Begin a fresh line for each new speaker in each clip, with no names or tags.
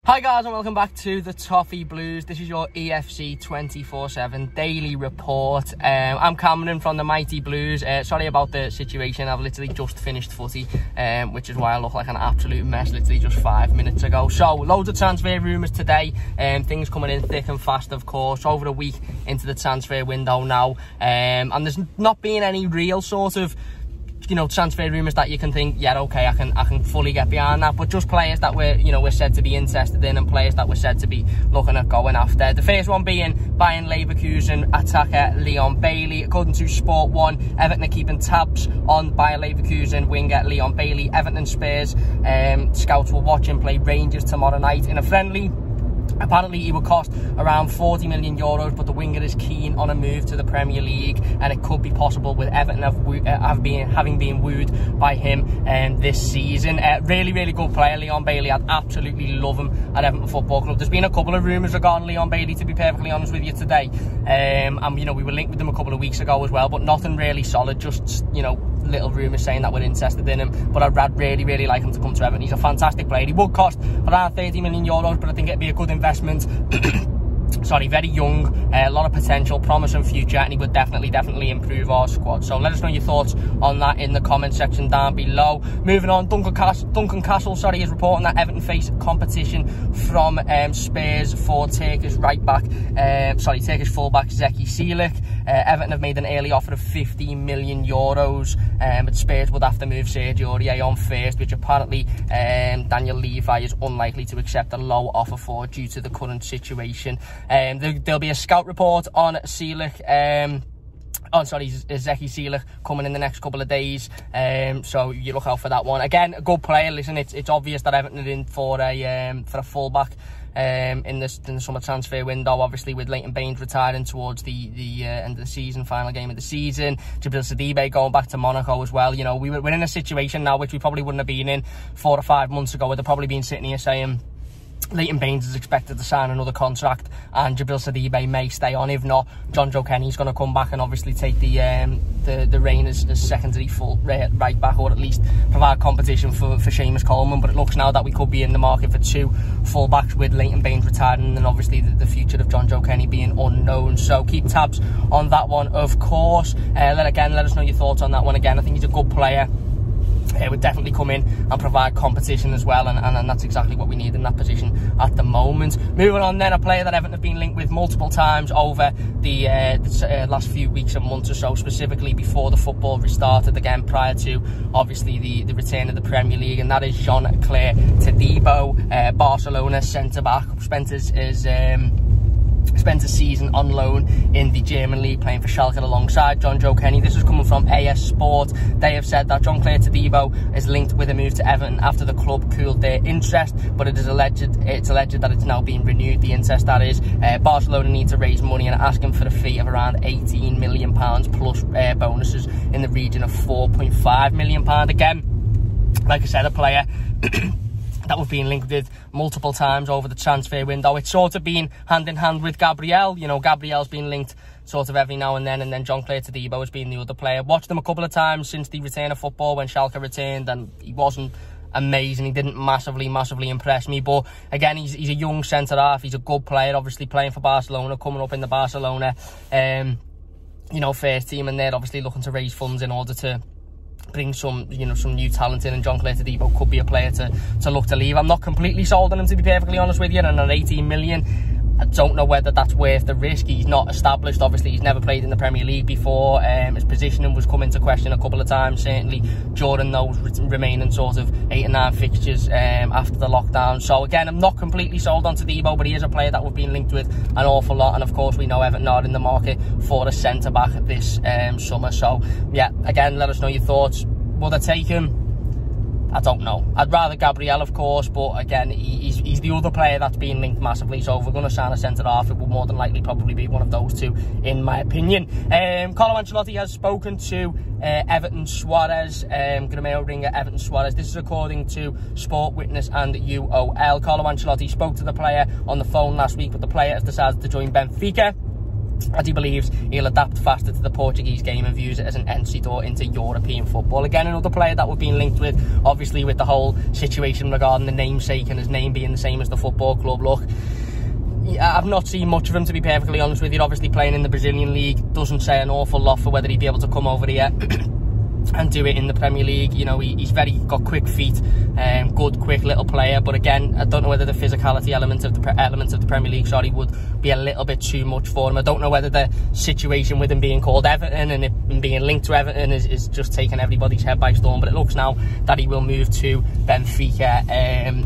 Hi guys and welcome back to the Toffee Blues. This is your EFC 24/7 daily report. I'm Cameron from the Mighty Blues. Sorry about the situation, I've literally just finished footy, which is why I look like an absolute mess literally just 5 minutes ago. So, loads of transfer rumours today, things coming in thick and fast of course, over a week into the transfer window now. And there's not been any real sort of transfer rumours that you can think, yeah, okay, I can fully get behind that, but just players that we're said to be interested in and players that we're said to be looking at going after. The first one being Bayer Leverkusen attacker Leon Bailey. According to Sport 1, Everton are keeping tabs on Bayer Leverkusen winger Leon Bailey. Everton and Spurs scouts will watch him play Rangers tomorrow night in a friendly. Apparently he will cost around 40 million euros, but the winger is keen on a move to the Premier League, and it could be possible with Everton having been wooed by him this season. Really good player, Leon Bailey. I'd absolutely love him at Everton Football Club. There's been a couple of rumours regarding Leon Bailey, to be perfectly honest with you, today. And we were linked with him a couple of weeks ago as well, but nothing really solid, just little rumours saying that we're interested in him. But I'd really like him to come to Everton. He's a fantastic player. He would cost around 30 million euros, but I think it'd be a good investment. Sorry, very young, a lot of potential, promise and future, and he would definitely improve our squad. So let us know your thoughts on that in the comment section down below. Moving on, Duncan Castle is reporting that Everton face competition from Spurs for Turkish fullback Zeki Çelik. Everton have made an early offer of 15 million euros, but Spurs would have to move Sergio Aurier on first, which apparently Daniel Levy is unlikely to accept a low offer for due to the current situation. There'll be a scout report on Zeki Çelik coming in the next couple of days, so you look out for that one. Again, a good player. Listen, it's obvious that Everton are in for a fullback in the summer transfer window, obviously with Leighton Baines retiring towards the end of the season, final game of the season. Djibril Sidibe going back to Monaco as well. We're in a situation now which we probably wouldn't have been in 4 or 5 months ago. We'd have probably been sitting here saying Leighton Baines is expected to sign another contract and Djibril Sidibe may stay on. If not, Jonjoe Kenny's going to come back and obviously take the reign as secondary full right back, or at least provide competition for Seamus Coleman. But it looks now that we could be in the market for 2 full-backs with Leighton Baines retiring, and obviously the future of Jonjoe Kenny being unknown. So keep tabs on that one, of course. Let us know your thoughts on that one. Again, I think he's a good player. It would definitely come in and provide competition as well, and that's exactly what we need in that position at the moment. Moving on then, a player that Everton have been linked with multiple times over the last few weeks and months or so, specifically before the football restarted again, prior to obviously the return of the Premier League, and that is Jean-Claire Todibo, Barcelona centre-back. Spent a season on loan in the German league playing for Schalke alongside Jonjoe Kenny. This is coming from AS Sport. They have said that Jean-Claire Todibo is linked with a move to Everton after the club cooled their interest, but it's alleged that it's now being renewed, the interest that is. Barcelona need to raise money and are asking for a fee of around £18 million plus bonuses in the region of £4.5 million. Again, like I said, a player that we've been linked with multiple times over the transfer window. It's sort of been hand in hand with Gabriel. Gabriel's been linked sort of every now and then Jean-Claire Todibo has been the other player. Watched him a couple of times since the return of football when Schalke returned, and he wasn't amazing. He didn't massively impress me, but again, he's a young centre-half. He's a good player, obviously playing for Barcelona, coming up in the Barcelona first team, and they're obviously looking to raise funds in order to bring some new talent in, and Jean-Claire Todibo could be a player to look to leave. I'm not completely sold on him, to be perfectly honest with you, and at 18 million, I don't know whether that's worth the risk. He's not established, obviously he's never played in the Premier League before. His positioning was come into question a couple of times, certainly during those remaining sort of 8 or 9 fixtures after the lockdown. So again, I'm not completely sold on Todibo, but he is a player that we've been linked with an awful lot, and of course we know Everton are in the market for a centre-back this summer. So yeah, again, let us know your thoughts. Will they take him? I don't know. I'd rather Gabriel, of course, but again, he's the other player that's been linked massively. So if we're going to sign a centre-half, it will more than likely probably be one of those two, in my opinion. Carlo Ancelotti has spoken to Everton Suarez, Grameo ringer Everton Suarez. This is according to Sport Witness and UOL. Carlo Ancelotti spoke to the player on the phone last week, but the player has decided to join Benfica. as he believes he'll adapt faster to the Portuguese game and views it as an entry door into European football. Again, another player that we've been linked with, obviously with the whole situation regarding the namesake and his name being the same as the football club. Look, I've not seen much of him, to be perfectly honest with you. Obviously playing in the Brazilian league doesn't say an awful lot for whether he'd be able to come over here and do it in the Premier League. You know, he's got quick feet, good, quick little player. But again, I don't know whether the physicality elements of the Premier League, would be a little bit too much for him. I don't know whether the situation with him being called Everton and it being linked to Everton is just taking everybody's head by storm. But it looks now that he will move to Benfica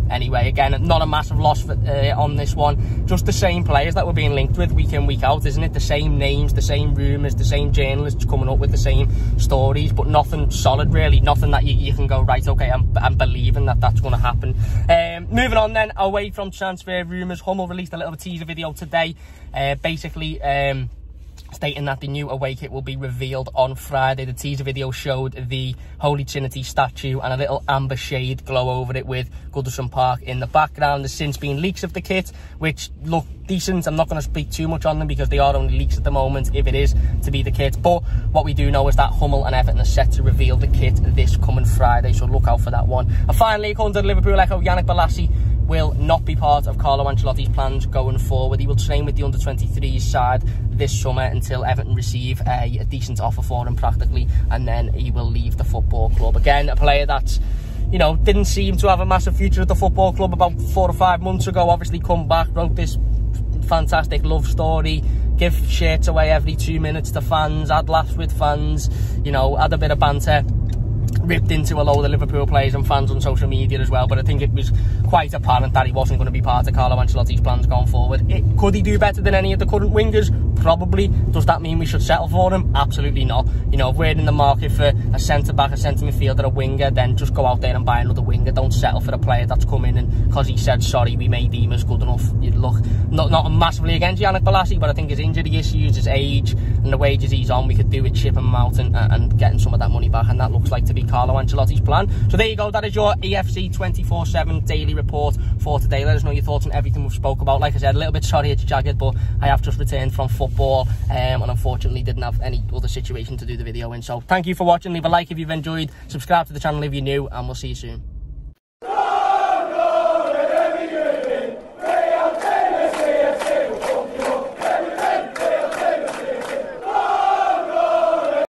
anyway. Again, not a massive loss on this one. Just the same players that we're being linked with week in, week out, isn't it? The same names, the same rumours, the same journalists coming up with the same stories, but nothing solid really, nothing that you can go, right, okay, I'm believing that that's going to happen. Moving on then, away from transfer rumours, Hummel released a little teaser video today, basically stating that the new away kit will be revealed on Friday. The teaser video showed the Holy Trinity statue and a little amber shade glow over it with Goodison Park in the background. There's since been leaks of the kit, which look decent. I'm not going to speak too much on them because they are only leaks at the moment, if it is to be the kit. But what we do know is that Hummel and Everton are set to reveal the kit this coming Friday, so look out for that one. And finally, according to the Liverpool Echo, Yannick Bolasie will not be part of Carlo Ancelotti's plans going forward. He will train with the under-23s side this summer until Everton receive a decent offer for him practically, and then he will leave the football club. Again, a player that's, you know, didn't seem to have a massive future at the football club about 4 or 5 months ago. Obviously come back, wrote this fantastic love story, give shirts away every 2 minutes to fans, had laughs with fans, you know, had a bit of banter, ripped into a load of Liverpool players and fans on social media as well. But I think it was quite apparent that he wasn't going to be part of Carlo Ancelotti's plans going forward. Could he do better than any of the current wingers? Probably. Does that mean we should settle for him? Absolutely not. You know, if we're in the market for a centre-back, a centre midfielder, a winger, then just go out there and buy another winger. Don't settle for a player that's come in and because he said, sorry, we may deem us good enough. Look, not massively against Yannick Bolasie, but I think his injury issues, his age and the wages he's on, we could do with chipping him out and getting some of that money back, and that looks like to be Carlo Ancelotti's plan. So there you go, that is your EFC 24/7 daily report for today. Let us know your thoughts on everything we've spoke about. Like I said, a little bit sorry it's jagged, but I have just returned from football and unfortunately didn't have any other situation to do the video in. So thank you for watching. Leave a like if you've enjoyed, subscribe to the channel if you're new, and we'll see you soon.